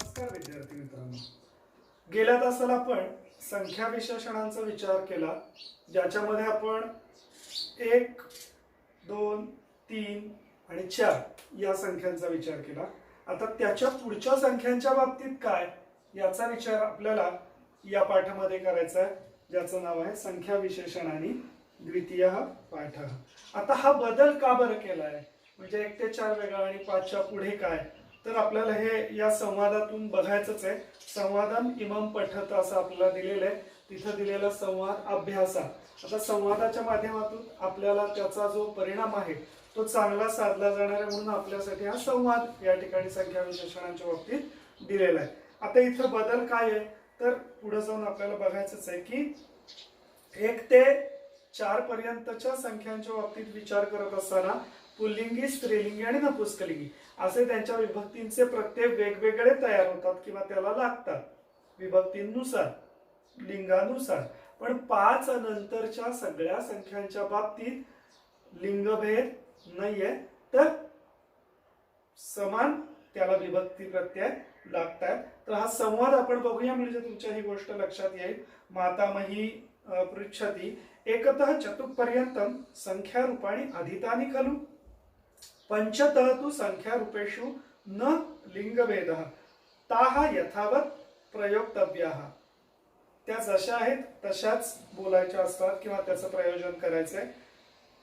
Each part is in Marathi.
नमस्कार विद्यार्थी मित्रांनो, गेल्या तासाला आपण संख्या विशेषणांचा विचार केला, ज्याच्यामध्ये आपण 1, 2, 3 आणि 4 या संख्यांचा विचार केला. आता त्याच्या पुढच्या संख्यांच्या बाबतीत काय याचा विचार आपल्याला या पाठामध्ये करायचा आहे, ज्याचं नाव आहे संख्या विशेषण आणि द्वितीय पाठ. आता हा बदल का बरं केला आहे, म्हणजे 1 ते 4 वेगळा आणि 5 च्या पुढे काय, तर आपल्याला हे या संवादातून बघायचंच आहे. संवादम इमम पठत असं आपल्याला दिलेलं आहे, तिथं दिलेला संवाद अभ्यासा. आता संवादाच्या माध्यमातून आपल्याला त्याचा जो परिणाम आहे तो चांगला साधला जाणार आहे, म्हणून आपल्यासाठी हा संवाद या ठिकाणी संख्या विशेषणांच्या बाबतीत दिलेला आहे. आता इथं बदल काय आहे, तर पुढे जाऊन आपल्याला बघायचंच आहे की 1 ते 4 पर्यंतच्या संख्यांच्या बाबतीत विचार करत असताना पुल्लिंगी, स्त्रीलिंगी आणि नपुंसकलिंगी असे त्यांच्या विभक्तींचे प्रत्यय वेगवेगळे तयार होतात किंवा त्याला लागतात विभक्तींनुसार, लिंगानुसार. पण 5 नंतरच्या सगळ्या संख्यांच्या बाबतीत लिंगभेद नाहीये, तर समान त्याला विभक्ती प्रत्यय लागतात. तर हा संवाद आपण बघूया, म्हणजे तुमच्या ही गोष्ट लक्षात येईल. मातामही पृच्छति एकतः चतुःपर्यंतं संख्या रूपाणि अधितानि खलु पंचतः तु संख्या रूपेषु न लिंगभेदः ताः यथावत प्रयोक्तव्याः. त्या जशा आहेत तशाच बोलायच्या असतात किंवा त्याचं प्रयोजन करायचंय.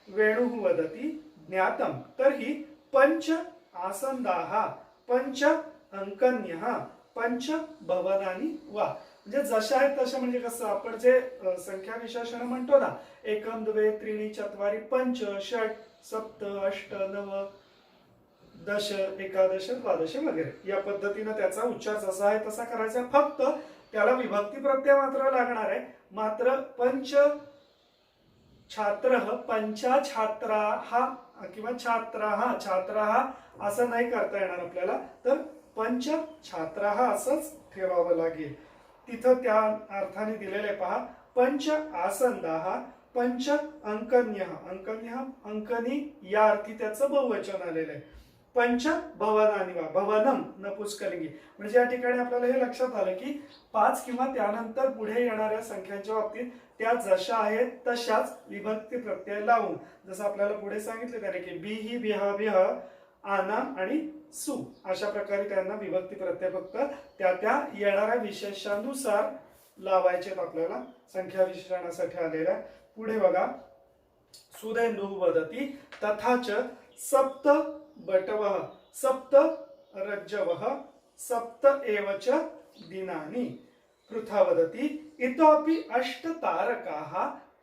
वेणुः वदति ज्ञातं तर्हि पंच आसन्दाः पंच अंकन्यः पंच भवनानि वा. म्हणजे जशा आहेत तशा, म्हणजे कसं आपण जे संख्या विशेषण म्हणतो ना, 1 2 3 4 5 6 7 8 9 10 11 12 वगैरे या पद्धतीने त्याचा उच्चार जसा आहे तसा करायचा. फक्त त्याला विभक्ती प्रत्यय मात्र लागणार आहे. मात्र पंच छात्र पंचा छात्राः किंवा छात्राः असं नाही करता येणार आपल्याला, तर पंच छात्राः असंच ठेवावं लागेल. तिथं त्या अर्थाने दिलेले पहा, पंच आसन्दाः पंच अंकन्यः अंकन्यः अंकनी या अर्थी त्याचं बहुवचन आलेलं आहे. पंच भवनानि वा भवनम नपुंसकलिंगी. म्हणजे या ठिकाणी आपल्याला हे लक्षात आलं की 5 किंवा त्यानंतर पुढे येणाऱ्या संख्यांच्या बाबतीत त्या जशा आहेत तशाच विभक्ती प्रत्यय लावून, जसं आपल्याला पुढे सांगितलं त्याने की बिही बिहा बिह आना आणि सु अशा प्रकारे त्यांना विभक्ती प्रत्यय फक्त त्या येणाऱ्या विशेषानुसार लावायचे आपल्याला संख्या विशेषणासाठी आलेल्या. पुढे बघा, सुदेन्दुः वदति तथाच सप्त बटवः सप्त रज्जवः सप्त एवच दिनानि. पृथा वदति इतोपि 8 तारकाः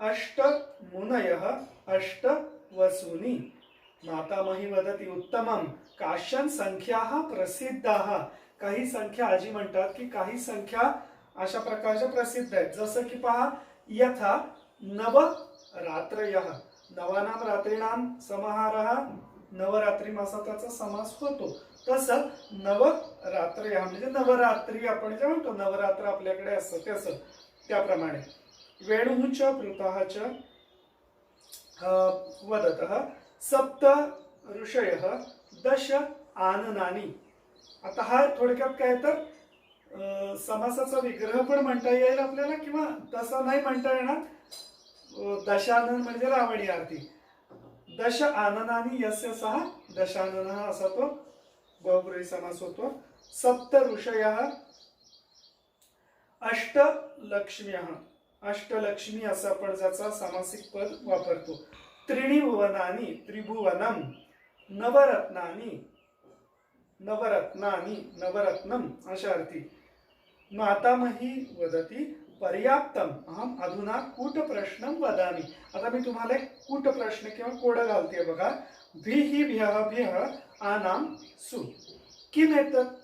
8 मुनयः 8 वसूनि. मातामही वदति उत्तमं काश्चन संख्याः प्रसिद्धाः. काही संख्या आजी म्हणतात की काही संख्या अशा प्रकारच्या प्रसिद्ध आहेत, जसं की पहा, यथा नव रात्रयः नवानाम रात्रीणाम समाहारः नवरात्री मासाचा समास होतो, तसं नवरात्रयः म्हणजे नवरात्री आपण जे म्हणतो नवरात्र आपल्याकडे असतं तसं त्याप्रमाणे. वेणुः च पृथः च वदतः सप्त ऋषयः 10 आननानि. आता हा थोडक्यात काय तर समासाचा विग्रह पण म्हणता येईल आपल्याला, किंवा तसं नाही म्हणता येणार. दशानन म्हणजे रावणीआरती. 10 आननानि यस्य सः दशाननः असा तो बहुब्रीही समास होतो. सप्त ऋषयः 8 लक्ष्म्यः 8 लक्ष्मी असं आपण ज्याचा सामासिक पद वापरतो. त्रीणि भुवनानि त्रिभुवनम नवरत्नानि नवरत्नानि नवरत्नम अशा अर्थी. मातामही वदति पर्याप्तम अहम अधुना कूट प्रश्न वदामि. आता मी तुम्हाला एक कूट प्रश्न किंवा कोड घालते बघा. भिहि भ्यः भ्यः आनाम सु किम एतत्.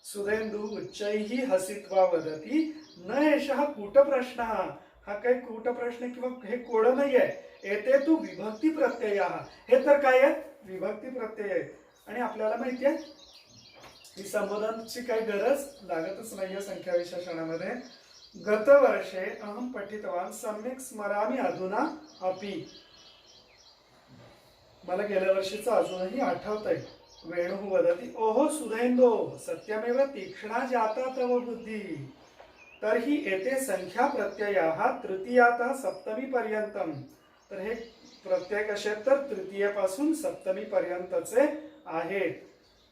सुदेन्दुः उच्चैः हसित्वा वदति न एषः कूट प्रश्नः. हा काही कूट प्रश्न किंवा हे कोड नाही आहे. येते तू विभक्ती प्रत्यय. हे तर काय आहे, विभक्ती प्रत्यय आहे. आणि आपल्याला माहिती आहे ही संबोधनची काही गरज लागतच नाहीये संख्या विशेषणामध्ये. गतवर्षे अहम पठितवान सम्यक् स्मरामि अधुना अपि. मला गेल्या वर्षीचं अजूनही आठवत आहे. वेणुः वदति ओहो सुधेन्दो सत्यमेव तीक्ष्णा जाता तव बुद्धी तर्हि एते संख्या प्रत्ययाः तृतीयातः सप्तमी पर्यंतम. तर हे प्रत्यय कसे तर तृतीयपासून सप्तमी पर्यंतचे आहेत.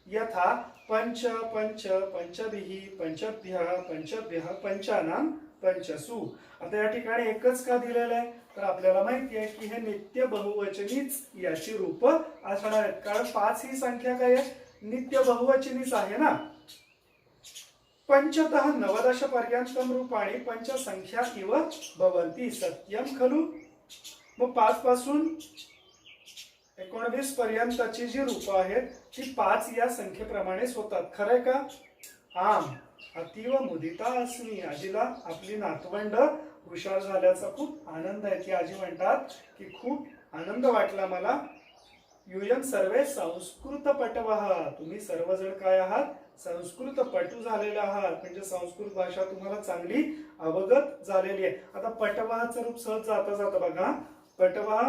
यथा पंच पंच पंचभिः पंचभ्यः पंचभ्यः पंचानां पंचसु. आता या ठिकाणी एकच का दिलेलं आहे तर आपल्याला माहिती आहे की हे नित्य बहुवचनीच याची रूप असणार आहेत, कारण 5 ही संख्या काय आहे नित्य बहुवचनीच आहे ना. पंचतः नवदश पर्यंतम रूपाणी पंचसंख्या इव भवन्ति सत्यम खलु. मग 5 पासून 19 पर्यंतची जी रूप आहेत ती 5 या संख्येप्रमाणेच होतात. खरंय का. आम अतीव मुदिता अस्मी. आजीला आपली नातवंड हुशार झाल्याचा खूप आनंद आहे. ती आजी म्हणतात की खूप आनंद वाटला मला. यूयम सर्वे संस्कृत पटवः. तुम्ही सर्वजण काय आहात संस्कृत पटू झालेले आहात, म्हणजे संस्कृत भाषा तुम्हाला चांगली अवगत झालेली आहे. आता पटवहाचं रूप सहज जाता जाता बघा. पटवः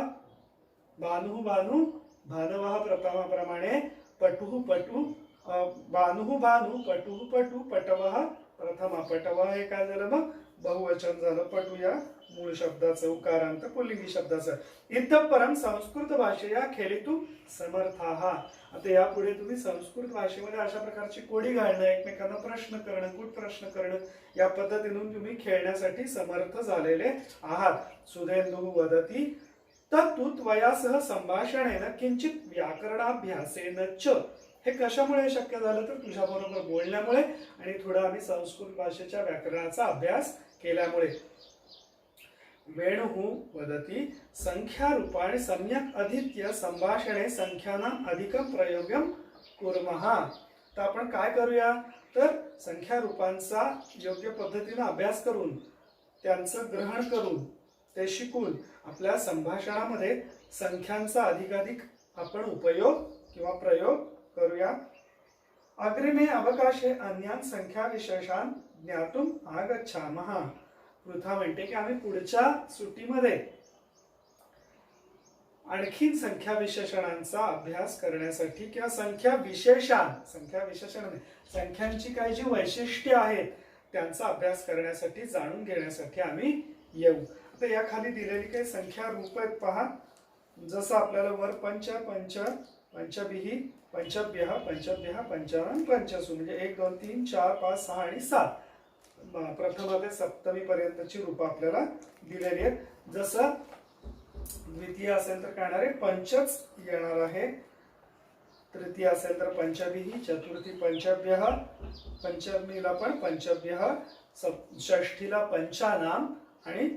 भानु भानु भानवः प्रथमाप्रमाणे पटुः पटु भानुः भानु पटुः पटु पटवः प्रथमा. पटवः हे काय झालं मग बहुवचन झालं. पटू या मूळ शब्दाचं उकारांत पुल्लिंगी शब्दाचं. इतः परम संस्कृत भाषेया खेळितु समर्थाः. आता यापुढे तुम्ही संस्कृत भाषेमध्ये अशा प्रकारची कोडी घालणं, एकमेकांना प्रश्न करणं, गुट प्रश्न करणं या पद्धतीने तुम्ही खेळण्यासाठी समर्थ झालेले आहात. सुधेंदुः वदति तत्तु त्वया सह संभाषणेन किंचित व्याकरणाभ्यासेन च. हे कशामुळे शक्य झालं तर तुझ्याबरोबर बोलण्यामुळे आणि थोडा आम्ही संस्कृत भाषेच्या व्याकरणाचा अभ्यास केल्यामुळे. वेणुः वदति संख्या रूपाणि सम्यक् अधीत्य संभाषणे संख्यानाम् अधिकं प्रयोगं कुर्मः. तर आपण काय करूया तर संख्या रूपांचा योग्य पद्धतीने अभ्यास करून त्यांचं ग्रहण करून ते शिकून आपल्या संभाषणामध्ये संख्यांचा अधिकाधिक आपण उपयोग किंवा प्रयोग करूया. अग्रिमे अवकाशे अन्यान संख्या विशेषान ज्ञातुम आगच्छामः. पृथा म्हणते की आम्ही पुढच्या सुट्टीमध्ये आणखीन संख्या विशेषणांचा अभ्यास करण्यासाठी किंवा संख्या विशेषण संख्यांची काही जी वैशिष्ट्ये आहेत त्यांचा अभ्यास करण्यासाठी जाणून घेण्यासाठी आम्ही येऊ. आता या खाली दिलेली काही संख्या रूप आहेत पहा. जसं आपल्याला वर पंच पंच पंचभिः पंचभ्यः पंचभ्यः पंचानां पंचसु म्हणजे 1 2 3 4 5 6 आणि 7 प्रथम ते सप्तमी पर्यंतची रूप आपल्याला दिलेली आहेत. जसं द्वितीय असेल तर काय येणार आहे पंचच येणार आहे. तृतीय असेल तर पंचभिः, चतुर्थी पंचभ्यः, पंचमीला पण पंचभ्यः, षष्ठीला पंचानां आणि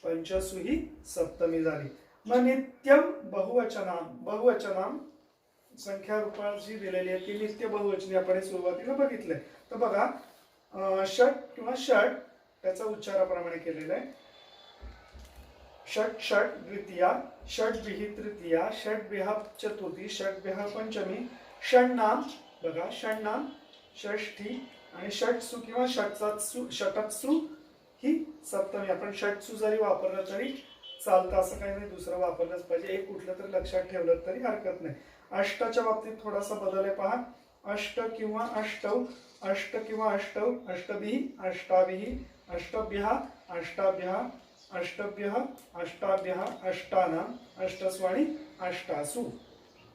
पंचसु ही सप्तमी झाली. मग नित्यम बहुवचनाम संख्या रूपाची दिलेली आहे ती नित्य बहुवचनी आपण सुरुवातीला बघितलंय. तर बघा षट किंवा षट त्याचा उच्चाराप्रमाणे केलेला आहे. षट षट द्वितीया, षट्भिः तृतीया, षट्भ्यः चतुर्थी, षट्भ्यः पंचमी, षण्णाम बघा षण्णाम षष्ठी आणि षट्सु किंवा षटत्सु ही सप्तमी. आपण षट्सु जरी वापरलं तरी चालतं, असं काही नाही दुसरं वापरलंच पाहिजे. एक कुठलं तरी लक्षात ठेवलं तरी हरकत नाही. अष्टच्या बाबतीत थोडासा बदल आहे पहा. अष्ट किंवा अष्टौ, अष्ट किंवा अष्टौ, अष्टभिः अष्टाभिः, अष्टभ्यः अष्टाभ्यः, अष्टभ्यः अष्टाभ्यः, अष्टानां अष्टसु आणि अष्टासु.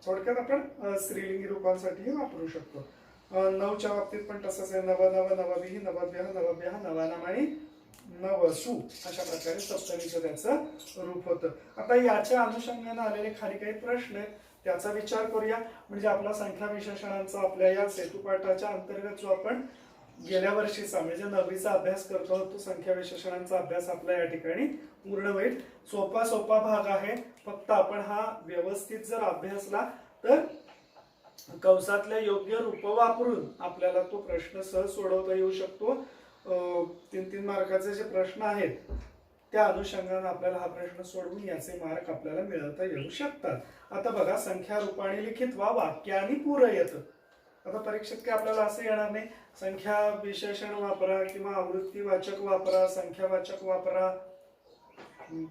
थोडक्यात आपण स्त्रीलिंगी रूपांसाठी वापरू शकतो. 9च्या बाबतीत पण तसंच आहे. नव नव नवभिः नवभ्यः नवभ्यः नवानां आणि नवसु अशा प्रकारे सप्तमीचं त्याचं रूप होतं. आता याच्या अनुषंगाने आलेले खाली काही प्रश्न आहेत त्याचा विचार करूया. म्हणजे आपला संख्या विशेषणांचा आपल्या या सेतुपाठाच्या अंतर्गत जो आपण गेल्या वर्षीचा म्हणजे 9वीचा अभ्यास करतो आहोत तो संख्या विशेषणांचा अभ्यास आपला या ठिकाणी पूर्ण होईल. सोपा भाग आहे. फक्त आपण हा व्यवस्थित जर अभ्यासला तर कंसातल्या योग्य रूप वापरून आपल्याला तो प्रश्न सहज सोडवता येऊ शकतो. 3-3 मार्काचे जे प्रश्न आहेत त्या अनुषंगाने आपल्याला हा प्रश्न सोडवून याचे मार्क आपल्याला मिळवता येऊ शकतात. आता बघा संख्या रूपाने लिखित वा वाक्याने पूरयत. आता परीक्षेत काय आपल्याला असं येणार नाही संख्या विशेषण वापरा किंवा आवृत्तीवाचक वापरा, संख्यावाचक वापरा,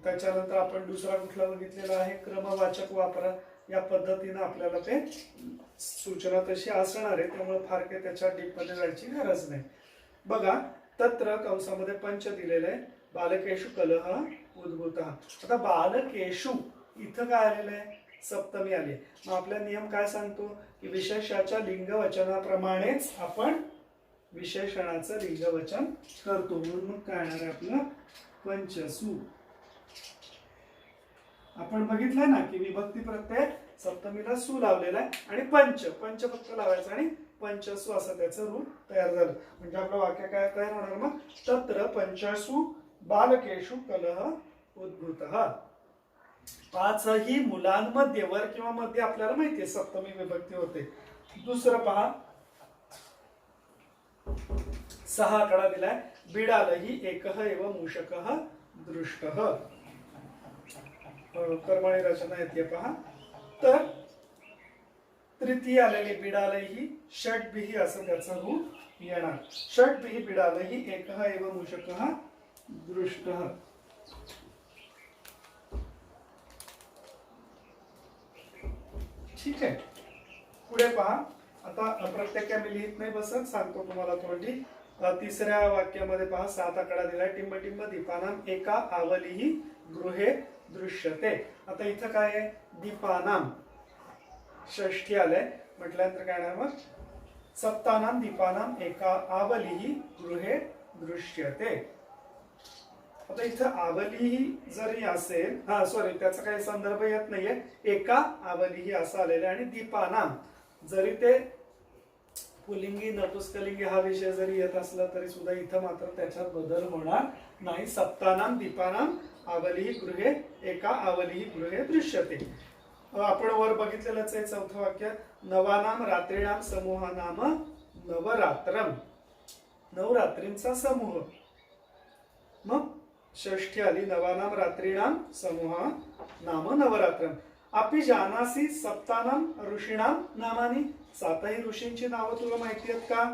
त्याच्यानंतर आपण दुसरा कुठला बघितलेला आहे क्रमवाचक वापरा. या पद्धतीनं आपल्याला ते सूचना तशी असणार आहे, त्यामुळे फार काही त्याच्या डीप मध्ये जायची गरज नाही. बघा, तत्र कंसामध्ये पंच दिलेलं आहे, बालकेशु कलह उद्भूतः. आता बालकेशु इथं काय आलेलं आहे, सप्तमी आली. मग आपला नियम काय सांगतो की विशेषाच्या लिंग वचनाप्रमाणेच आपण विशेषणाचं लिंगवचन करतो. म्हणून मग काय येणार आहे आपलं, पंचसु. आपण बघितलंय ना की विभक्ती प्रत्यय सप्तमीला सु लावलेला आहे आणि पंच पंच फक्त लावायचं आणि पंचसु असं त्याचं रूप तयार झालं. म्हणजे आपलं वाक्य काय तयार होणार मग, तत्र पंचसु बालकेशु कलह उद्भूतः. पाचही मुलांमध्ये, वर किंवा मध्ये आपल्याला माहितीये सप्तमी विभक्ती होते. दुसरं पहा, 6 आकडा दिलाय, बिडालही एकः एव मूषकः दृष्टः. कर्मणी रचना येते पहा. तर तृतीय आलेले बिडालही षड्भिः असं त्याचं रूप येणार. षड्भिः बिडालही एकः एव मूषकः दृष्टः. ठीक आहे, पुढे पहा. आता प्रत्येक मी लिहित नाही बसत, सांगतो तुम्हाला तोंडी. तिसऱ्या वाक्यामध्ये पहा, 7 आकडा दिलाय, टिंब टिंब दीपानाम एका आवलीही गृहे दृश्यते. आता इथं काय आहे, दीपानाम षष्ठी आलंय म्हटल्यानंतर काय ना मग, सप्तानाम दीपानाम एका आवलीही गृहे दृश्यते. आता इथं आवलीही जरी असेल, सॉरी त्याचा काही संदर्भ येत नाहीये, एका आवलीही असं आलेलं आहे. आणि दीपानाम जरी ते पुलिंगी नपुंसकलिंगी हा विषय जरी येत असला तरी सुद्धा इथं मात्र त्याच्यात बदल होणार नाही. सप्तानाम दीपानाम आवलीही गृहे एका आवलीही गृहे दृश्यते. आपण वर बघितलेलंच आहे चौथं वाक्य, नवानाम रात्रीनाम समूह नाम नवरात्रम. नवरात्रींचा समूह. मग षष्ठी आली, नवानाम रात्रीनाम समूह नाम नवरात्रम. अपि जानासी सप्तानाम ऋषीणाम नामानी. 7ही ऋषींची नावं तुला माहिती आहेत का,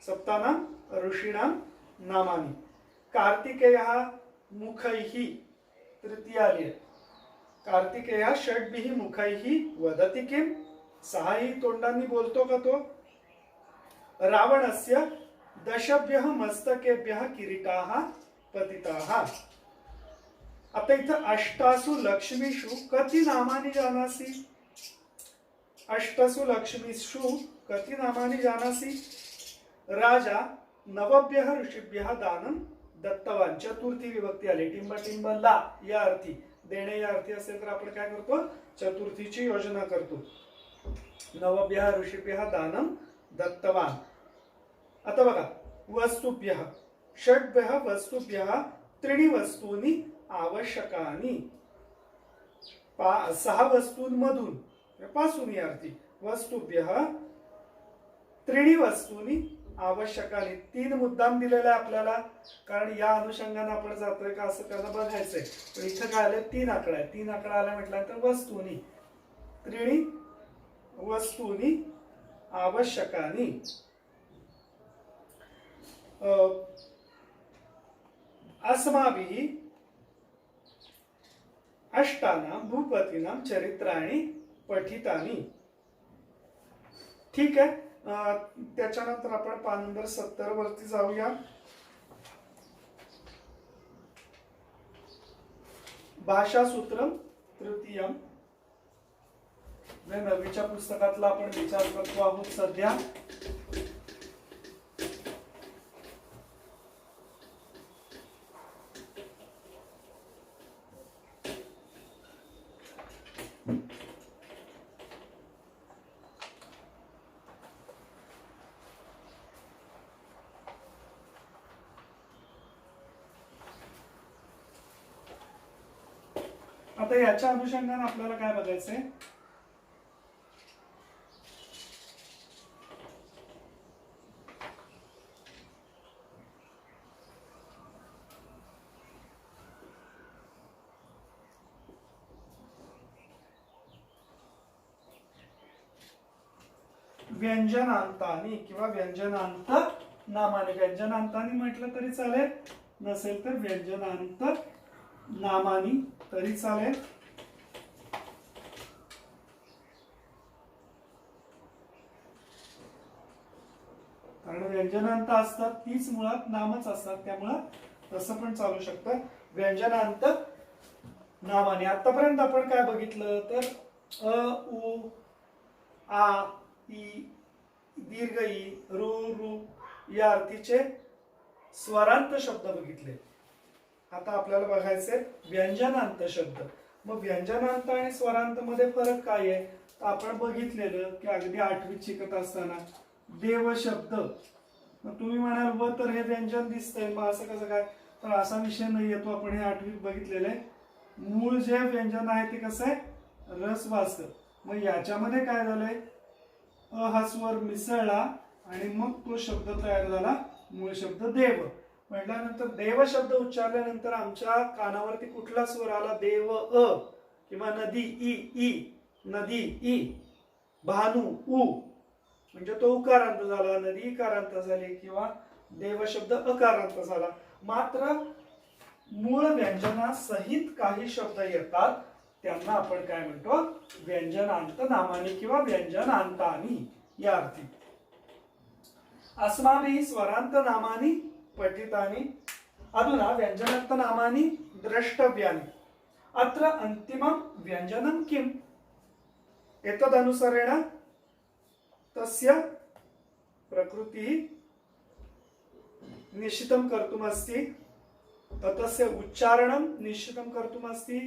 सप्तानाम ऋषीणाम नामानी. कार्तिकेयः मुखैः, तृतीय आली आहे, कार्तिकेय षड्भिः मुखैः वदति किम. 6ही तोंडांनी बोलतो का तो. रावणस्य दशभ्यः मस्तकेभ्यः किरीटाः पतिताः. आता इथं अष्टासु लक्ष्मीषु कति नामानि जानासि. अष्टासु लक्ष्मीषु कति नामानि जानासि. राजा नवभ्यः ऋषिभ्यः दानं दत्तवान. चतुर्थी विभक्ती आली, टिंब टिंब ला या अर्थी, देणे या अर्थी असेल तर आपण काय करतो, चतुर्थीची योजना करतो. नवभ्यः ऋषिभ्यः दानं दत्तवान. आता बघा, वस्तुभ्यः षड्भ्यः वस्तुभ्यः त्रीणि वस्तूनि आवश्यकानि. 6 वस्तूंमधून पासून या अर्थी, वस्तुभ्यः त्रीणि वस्तूनि आवश्यकानि. 3 मुद्दाम दिलेला आहे आपल्याला, कारण या अनुषंगाने आपण जातोय का असं त्याला बघायचंय. पण इथं काय आलं, 3 आकडा आहे. 3 आकडा आला म्हटल्यानंतर वस्तूनी, त्रीणि वस्तूनी आवश्यकानि. अस्माभिः अष्टानां भूपतीनां चरित्राणि पठितानि. ठीक आहे. त्याच्यानंतर आपण पान नंबर 70 वरती जाऊया. भाषासूत्रम तृतीयम. 9वीच्या पुस्तकातला आपण विचार करतो आहोत सध्या. आता याच्या अनुषंगाने आपल्याला काय बघायचंय, व्यंजनांतानी किंवा व्यंजनांत नामाने. व्यंजनांतानी म्हटलं तरी चालेल, नसेल तर व्यंजनांत नामानी तरी चालेल. कारण व्यंजनांत असतात तीच मुळात नामच असतात, त्यामुळं तसं पण चालू शकतं व्यंजनांत नामाने. आतापर्यंत आपण काय बघितलं तर अ उ आ ई दीर्घ ई रू रू या अर्थीचे स्वरांत शब्द बघितले. आता आपल्याला बघायचे व्यंजनांत शब्द. मग व्यंजनांत आणि स्वरांत मध्ये फरक काय आहे तर आपण बघितलेलं की अगदी 8वीत शिकत असताना देव शब्द. मग तुम्ही म्हणाल व तर हे व्यंजन दिसतंय मग असं कसं काय, तर असा विषय नाही येतो. आपण हे 8वीत बघितलेलं आहे. मूळ जे व्यंजन आहे ते कसं आहे रस्व असतं. मग याच्यामध्ये काय झालंय अ हा स्वर मिसळला आणि मग तो शब्द तयार झाला मूळ शब्द देव. म्हटल्यानंतर देव शब्द उच्चारल्यानंतर आमच्या कानावरती कुठला स्वर आला, देव अ, किंवा नदी ई ई, नदी ई, भानू उ, म्हणजे तो उकारांत झाला, नदी इकारांत झाली, किंवा देव शब्द अकारांत झाला. मात्र मूळ व्यंजनासहित काही शब्द येतात त्यांना आपण काय म्हणतो व्यंजनांत नामानी किंवा व्यंजनांतानी या अर्थी. अस्माभिः स्वरांत नामानी पठितानि अधुना व्यंजनांत नामानी द्रष्टव्यानि. अत्र अंतिमं व्यंजनं किम् एतदनुसारेण तस्य प्रकृतिः निश्चितं कर्तुमस्ति, तस्य उच्चारणं निश्चितं कर्तुमस्ति.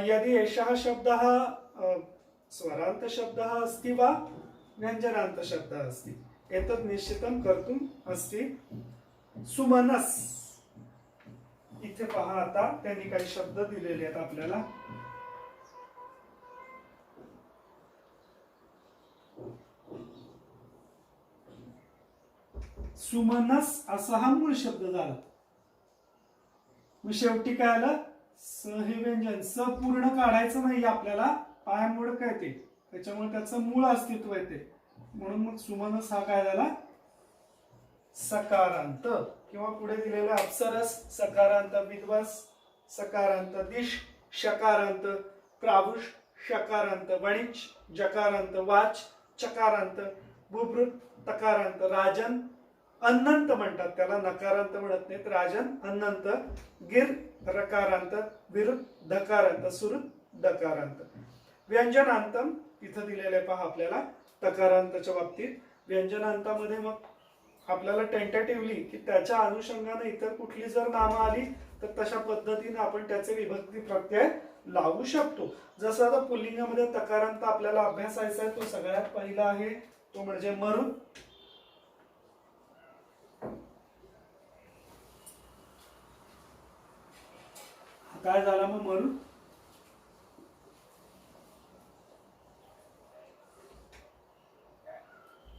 यदि एषः शब्दः स्वरांत शब्दः अस्ति वा व्यंजनांत शब्दः अस्ति एतत् निश्चितं कर्तुम् अस्ति. सुमनस, इथे पहा आता त्यांनी काही शब्द दिलेले आहेत आपल्याला. सुमनस असा हा मूळ शब्द झाला. मग शेवटी काय आलं स हे व्यंजन. स पूर्ण काढायचं नाही आपल्याला, पायामुळे काय ते, त्याच्यामुळे त्याचं मूळ अस्तित्व येते. म्हणून मग सुमनस हा काय झाला सकारांत, किंवा पुढे दिलेला अप्सरस सकारांत, विद्वस सकारांत, दिश शकारांत, प्रावुष शकारांत, वणिज जकारांत, वाच चकारांत, बुभृत तकारांत, राजन अनंत म्हणतात त्याला, नकारांत म्हणत नाहीत, राजन अनंत, गिर रकारांत, विरुद्ध धकारांत, सुरुत दकारांत. व्यंजनांतम इथं दिलेले पहा आपल्याला तकारांताच्या बाबतीत. व्यंजनांतामध्ये मग आपल्याला टेंटेटिव्हली की त्याच्या अनुषंगाने इतर कुठली जर नामं आली तर तशा पद्धतीने आपण त्याचे विभक्ती प्रत्यय लावू शकतो. जसं आता पुल्लिंगामध्ये तकारांत आपल्याला अभ्यासायचा आहे, तो सगळ्यात पहिला आहे तो म्हणजे मरुत. काय झाला मग मरुत,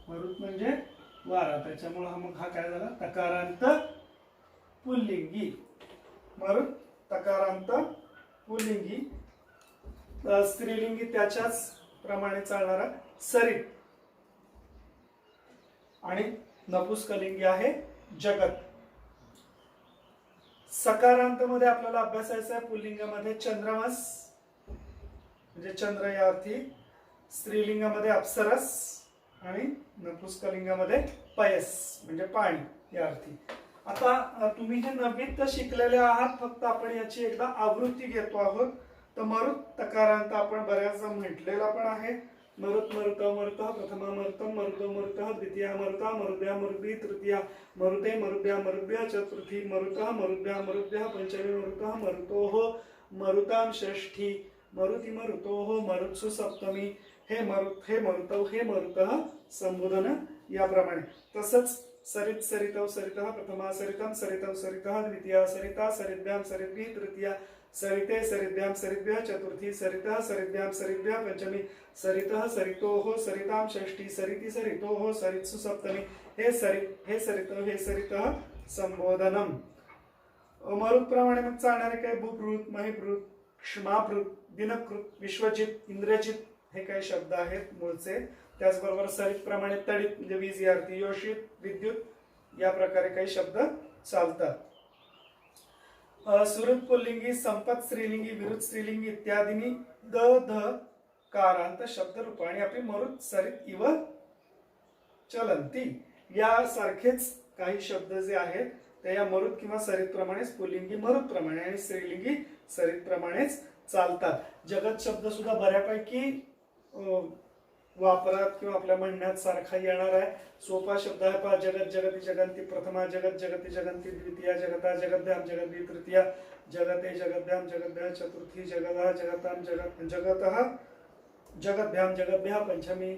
मरुत म्हणजे वारा, त्याच्यामुळे मग हा काय झाला तकारांत पुल्लिंगी. मरुत तकारांत पुल्लिंगी. स्त्रीलिंगी त्याच्याच प्रमाणे चालणारा सरित, आणि नपुंसकलिंगी आहे जगत. सकारांत मध्ये आपल्याला अभ्यासायचं आहे पुल्लिंगामध्ये चंद्रमस म्हणजे चंद्र या अर्थी, स्त्रीलिंगामध्ये अप्सरस आणि नपुंसकलिंगामध्ये पयस म्हणजे पाणी या अर्थी. आता तुम्ही हे 9वीत शिकलेले आहात, फक्त आपण याची एकदा आवृत्ती घेतो आहोत. तर मरुत तकारांत आपण बऱ्याचदा म्हटलेला पण आहे. मरुत मरुत मरुत प्रथमा मरुतम मरुतो मरुत द्वितीया मरुता मरुद्या मरुद्वी तृतीया मरुते मरुद्या मरुद्भ्य चतुर्थी मरुत मरुद्या मरुद्भ्य पंचमी मरुत मरुतोः मरुतां षष्ठी मरुति मरुतोः मरुत्सु सप्तमी हे मरुतौ हे मरुतः संबोधन याप्रमाणे. तसंच सरित सरितौ सरितः प्रथमा सरितं सरितौ सरितः द्वितीया सरिता सरिद्भ्यां सरिद्भिः तृतीया सरिते सरिद्भ्यां सरिद्भ्यः चतुर्थी सरितः सरिद्भ्यां सरिद्भ्यः पंचमी सरितः सरितोः सरितां षष्ठी सरिति सरितोः सरित्सु सप्तमी हे सरितौ हे सरितः संबोधनम. मरुत प्रमाणे मग चालणारे काय भूभृत महिभृत क्षमाभृत दिनकृत विश्वजित इंद्रजित हे काही शब्द आहेत मूळचे. त्याचबरोबर सरित प्रमाणे तडित म्हणजे वीज या अर्थी, योषित विद्युत या प्रकारे काही शब्द चालतात. सुरुत पुल्लिंगी संपत स्त्रीलिंगी विरुद्ध स्त्रीलिंगी इत्यादींनी द ध कारांत शब्द रूपाने आपली मरुत सरित इव चलंती यासारखेच काही शब्द जे आहेत ते या मरुत किंवा सरित प्रमाणेच पुल्लिंगी मरुत प्रमाणे आणि स्त्रीलिंगी सरित प्रमाणेच चालतात. जगत शब्द सुद्धा बऱ्यापैकी वापरात किंवा आपल्या म्हणण्यात सारखा येणार आहे. सोपा शब्द आहे पहा. जगत जगती जगंती प्रथमा, जगत जगती जगंती द्वितीया, जगता जगद्भ्याम जगद्भी तृतीया, जगते जगद्भ्याम जगद्भ्या चतुर्थी, जगतः जगताम जगतः जगद्भ्याम जगद्भ्या पंचमी,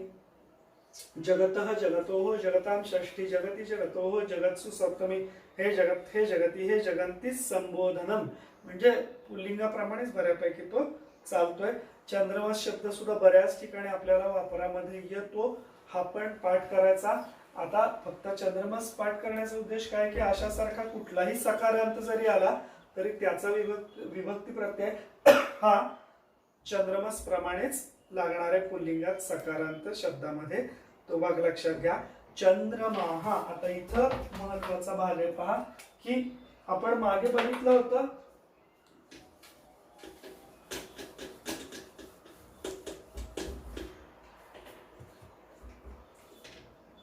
जगतः जगतोः जगताम षष्ठी, जगती जगतोः जगत्सु सप्तमी, हे जगत हे जगती हे जगंती संबोधनम. म्हणजे पुल्लिंगाप्रमाणेच बऱ्यापैकी तो चालतोय. चंद्रवस शब्द सुद्धा बऱ्याच ठिकाणी आपल्याला वापरामध्ये येतो. हा पण पाठ करायचा. आता फक्त चंद्रमस पाठ करण्याचा उद्देश काय की अशासारखा कुठलाही सकारांत जरी आला तरी त्याचा विभक्ती प्रत्यय हा चंद्रमस प्रमाणेच लागणाऱ्या पुल्लिंगात सकारांत शब्दामध्ये. तो भाग लक्षात घ्या. चंद्रमाहा. आता इथं महत्वाचा भाग आहे पहा की आपण मागे बघितलं होतं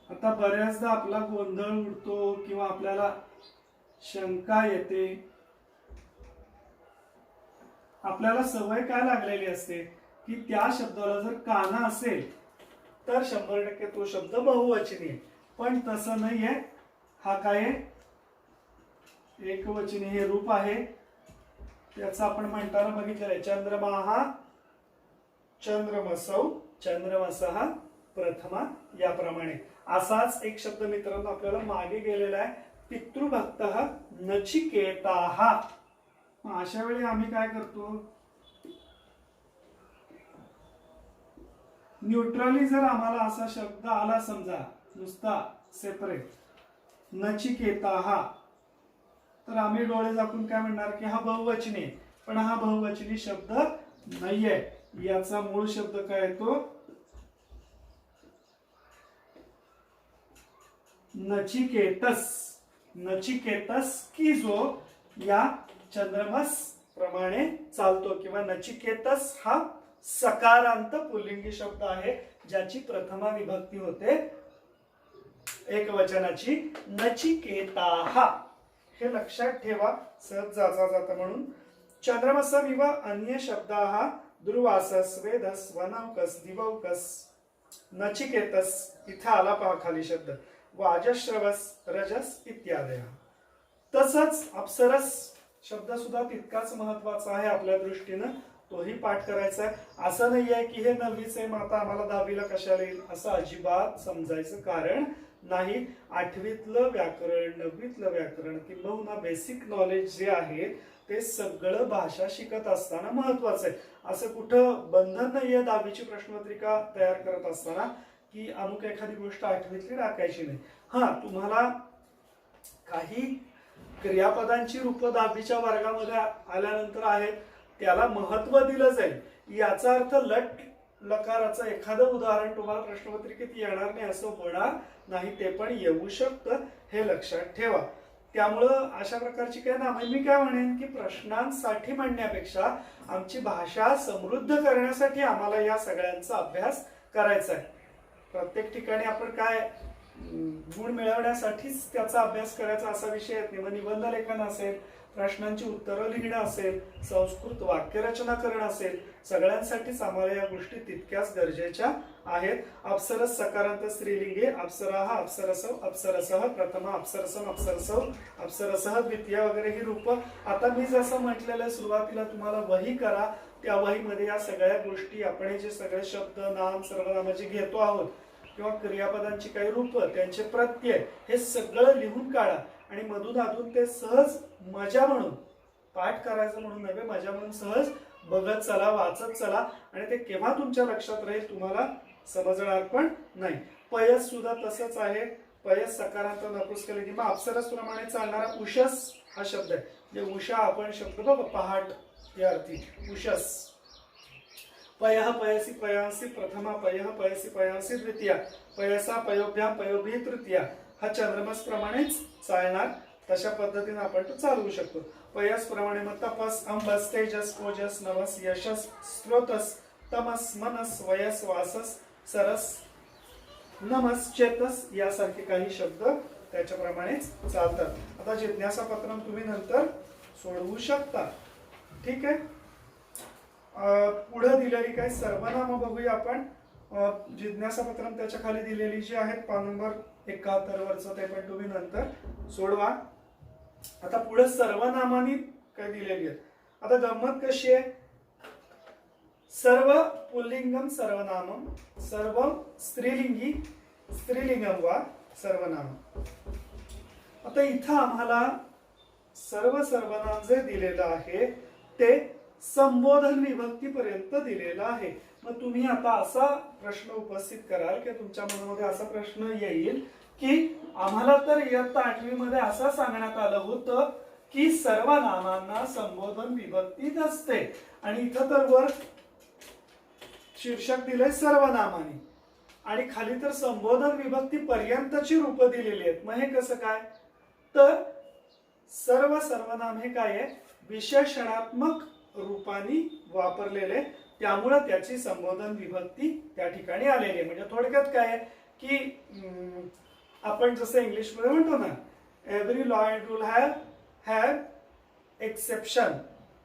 आता बऱ्याचदा आपला गोंधळ उडतो किंवा आपल्याला शंका येते. आपल्याला सवय काय लागलेली असते की त्या शब्दाला जर काना असेल तर 100% तो शब्द बहुवचनी आहे. पण तसं नाहीये. हा काय एकवचनी हे रूप आहे. त्याचं आपण म्हणताना बघितलेलं आहे. चंद्रमाहा चंद्रमसौ चंद्रमसः प्रथमा याप्रमाणे. असाच एक शब्द मित्रांनो आपल्याला मागे गेलेला आहे. पितृभक्तः नचिकेताः. अशा वेळी आम्ही काय करतो न्यूट्रली जर आम्हाला असा शब्द आला समजा नुसता सेपरेट नचिकेताः तर आम्ही डोळे झाकून काय म्हणणार की हा बहुवचनी आहे. पण हा बहुवचनी शब्द नाहीये. याचा मूळ शब्द काय येतो नचिकेतस. नचिकेतस की जो या चंद्रमस प्रमाणे चालतो किंवा नचिकेतस हा सकारांत पुल्लिंगी शब्द आहे ज्याची प्रथमा विभक्ती होते एकवचनाची नचिकेताः. हे लक्षात ठेवा सहज जाता जाता म्हणून. चंद्रमसविव अन्य शब्दाः दुर्वासस वेदस वनौकस दिवौकस नचिकेतस. इथे आला पहा खाली शब्द वाजश्रवस रजस इत्यादी. तसंच अप्सरस शब्द सुद्धा तितकाच महत्वाचा आहे आपल्या दृष्टीनं. तोही पाठ करायचा आहे. असं नाही आहे की हे 9वीच आहे मग आता आम्हाला 10वीला कशाला येईल असं अजिबात समजायचं कारण नाही. 8वीतलं व्याकरण 9वीतलं व्याकरण किंबहुना बेसिक नॉलेज जे आहे ते सगळं भाषा शिकत असताना महत्वाचं आहे. असं कुठं बंधन नाहीये 10वीची प्रश्नपत्रिका तयार करत असताना की अमुक एखादी गोष्ट 8वीतली टाकायची नाही. हा तुम्हाला काही क्रियापदांची रूप 10वीच्या वर्गामध्ये आल्यानंतर आहेत त्याला महत्व दिलं जाईल. याचा अर्थ लट लकाराचं एखादं उदाहरण तुम्हाला प्रश्नपत्रिकेत येणार नाही असं होणार नाही. ते पण येऊ शकतं हे लक्षात ठेवा. त्यामुळं अशा प्रकारची काय ना मी काय म्हणेन की प्रश्नांसाठी म्हणण्यापेक्षा आमची भाषा समृद्ध करण्यासाठी आम्हाला या सगळ्यांचा अभ्यास करायचा आहे. प्रत्येक ठिकाणी आपण काय गुण मिळवण्यासाठीच त्याचा अभ्यास करायचा असा विषय नाही. मग निबंध लेखन असेल प्रश्नांची उत्तरं लिहिणं असेल संस्कृत वाक्यरचना करणं असेल सगळ्यांसाठीच आम्हाला या गोष्टी तितक्याच गरजेच्या आहेत. अप्सरस सकारांत स्त्रीलिंगे अप्सराः अप्सरसौ अप्सरसः प्रथमा अप्सरसम अप्सरसौ अप्सरसः द्वितीय वगैरे ही रूप. आता मी जसं म्हटलेलं सुरुवातीला तुम्हाला वही करा. त्या वहीमध्ये या सगळ्या गोष्टी आपण जे सगळे शब्द नाम सर्वनाम जे घेतो आहोत किंवा क्रियापदांची काही रूप त्यांचे प्रत्यय हे सगळं लिहून काढा आणि मधून अधून ते सहज मजा म्हणून पाठ करायचं म्हणून नव्हे मजा म्हणून सहज बघत चला वाचत चला आणि ते केव्हा तुमच्या लक्षात राहील तुम्हाला समजणार पण नाही. पयस सुद्धा तसंच आहे. पयस सकारांत नपुंसकलिंगी मग अप्सरस प्रमाणे चालणारा उषस हा शब्द आहे. जे उषा आपण शब्द बघ पहाट या अर्थी उषस. पयः पयसी पयांसी प्रथमा पयः पयसी पयांसी द्वितीया पयसा पयोभ्याम पयोभी तृतीया. हा चंद्रमस प्रमाणेच चालणार. तशा पद्धतीने आपण तो चालवू शकतो. पयस प्रमाणे मग तपस अंबस तेजस ओजस नवस यशस स्त्रोतस तमस मनस वयस वासस सरस नमश्चेतस यासारखे काही शब्द त्याच्याप्रमाणेच चालतात. आता जिज्ञासा पत्रम तुम्ही नंतर सोडवू शकता. ठीक आहे. पुढे दिलेली काही सर्वनाम बघूया आपण. जिज्ञासा पत्रम त्याच्या खाली दिलेली जी आहेत पान नंबर 71 वरचं ते पण तुम्ही नंतर सोडवा. आता पुढे सर्वनामानी काय दिलेली आहेत. आता गंमत कशी आहे, सर्व पुल्लिंगम सर्वनामम, सर्व स्त्रीलिंगी स्त्रीलिंगम वा सर्वनाम. आता इथं आम्हाला सर्व सर्वनाम जे दिलेलं आहे ते संबोधन विभक्ती पर्यंत दिलेलं आहे. मग तुम्ही आता असा प्रश्न उपस्थित कराल की तुमच्या मनामध्ये असा प्रश्न येईल की आम्हाला तर इयत्ता 8वी मध्ये असं सांगण्यात आलं होतं की सर्व नामांना संबोधन विभक्तीच असते आणि इथं तर वर शीर्षक दिलंय सर्वनामानी आणि खाली तर संबोधन विभक्ती पर्यंतची रूप दिलेली आहेत. मग हे कसं काय, तर सर्व सर्वनाम हे काय आहे, विशेषणात्मक रूपाने वापरलेले, त्यामुळे त्याची संबोधन विभक्ती त्या ठिकाणी आलेली आहे. म्हणजे थोडक्यात काय आहे की आपण जसं इंग्लिश मध्ये म्हणतो ना, every law and rule have exception,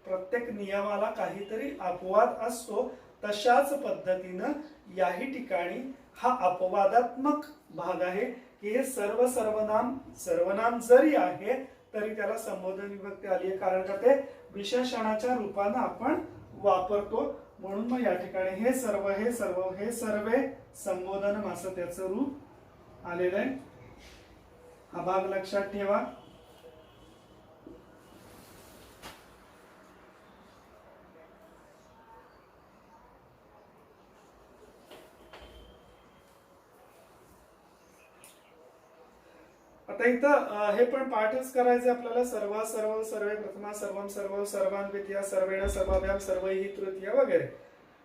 प्रत्येक नियमाला काहीतरी अपवाद असतो. तशाच पद्धतीनं याही ठिकाणी हा अपवादात्मक भाग आहे की हे सर्व सर्वनाम जरी आहे तरी त्याला संबोधन विभक्ती आली आहे, कारण का ते विशेषणाच्या रूपानं आपण वापरतो. म्हणून मग या ठिकाणी हे सर्वे संबोधन असं त्याचं रूप आलेलं आहे. हा भाग लक्षात ठेवा. आता इथं हे पण पाठच करायचे आपल्याला. सर्वे प्रथमा सर्वम सर्व सर्वान द्वितीय सर्वेण सर्वाभ्याम सर्वैहि तृतीय वगैरे.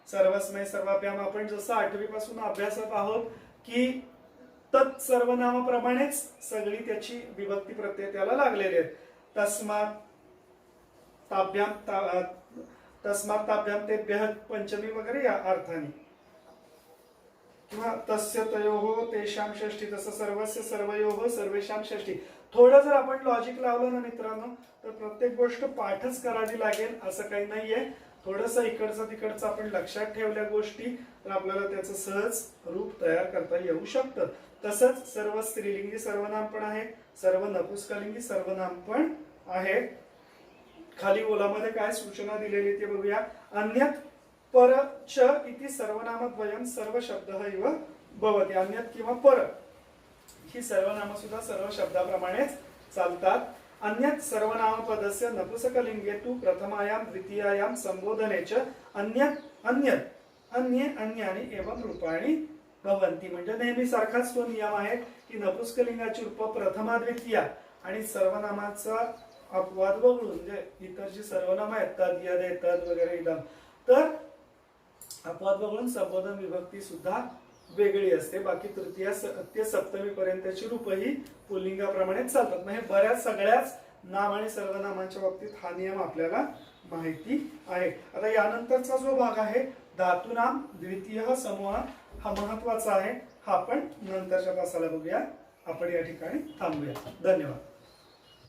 सर्वस्मय सर्वाभ्याम आपण जसं 8वी पासून अभ्यासत आहोत की तत् सर्वनामाप्रमाणेच सगळी त्याची विभक्ती प्रत्यय त्याला लागलेले आहेत. तस्मात् ताभ्याम तेभ्यः पंचमी वगैरे या अर्थाने, किंवा तस्य तयोः तेषां षष्ठी, तसं सर्वस्य सर्वयोः सर्वेषां षष्ठी. थोडं जर आपण लॉजिक लावलं ना मित्रांनो तर प्रत्येक गोष्ट पाठच करावी लागेल असं काही नाहीये. थोडंसं इकडचं तिकडचं आपण लक्षात ठेवल्या गोष्टी तर आपल्याला त्याचं सहज रूप तयार करता येऊ शकतं. तसंच सर्व स्त्रीलिंगी सर्वनाम पण आहे, सर्व नपुंसकलिंगी सर्वनाम पण आहे. खाली ओलामध्ये काय सूचना दिलेली ते बघूया. अन्यत् पर च इति सर्वनामद्वयम सर्व शब्दः इव भवति. अन्यत् किंवा पर ही सर्वनाम सुद्धा सर्व शब्दाप्रमाणेच चालतात. अन्यत् सर्वनामपदस्य नपुंसकलिंगे तु प्रथमायां द्वितीयायां संबोधने च अन्ये अन्यानि एवं रूपाणि भवन्ति. म्हणजे नेहमी सारखाच तो नियम आहे की नपुंसकलिंगाची रूप प्रथमा द्वितीया आणि सर्वनामाचा अपवाद वगळून जे इतर जी सर्वनाम आहेत तद यद तद वगैरे इदम, तर अपवाद वगळून संबोधन विभक्ती सुद्धा वेगळी असते. बाकी तृतीय ते सप्तमी पर्यंतची रूप ही पुल्लिंगाप्रमाणेच चालतात. म्हणजे बऱ्याच सगळ्याच नाम आणि सर्वनामांच्या बाबतीत हा नियम आपल्याला माहिती आहे. आता यानंतरचा जो भाग आहे धातुनाम द्वितीय समूह, हा महत्वाचा आहे. हा आपण नंतरच्या तासाला बघूया. आपण या ठिकाणी थांबूया. धन्यवाद.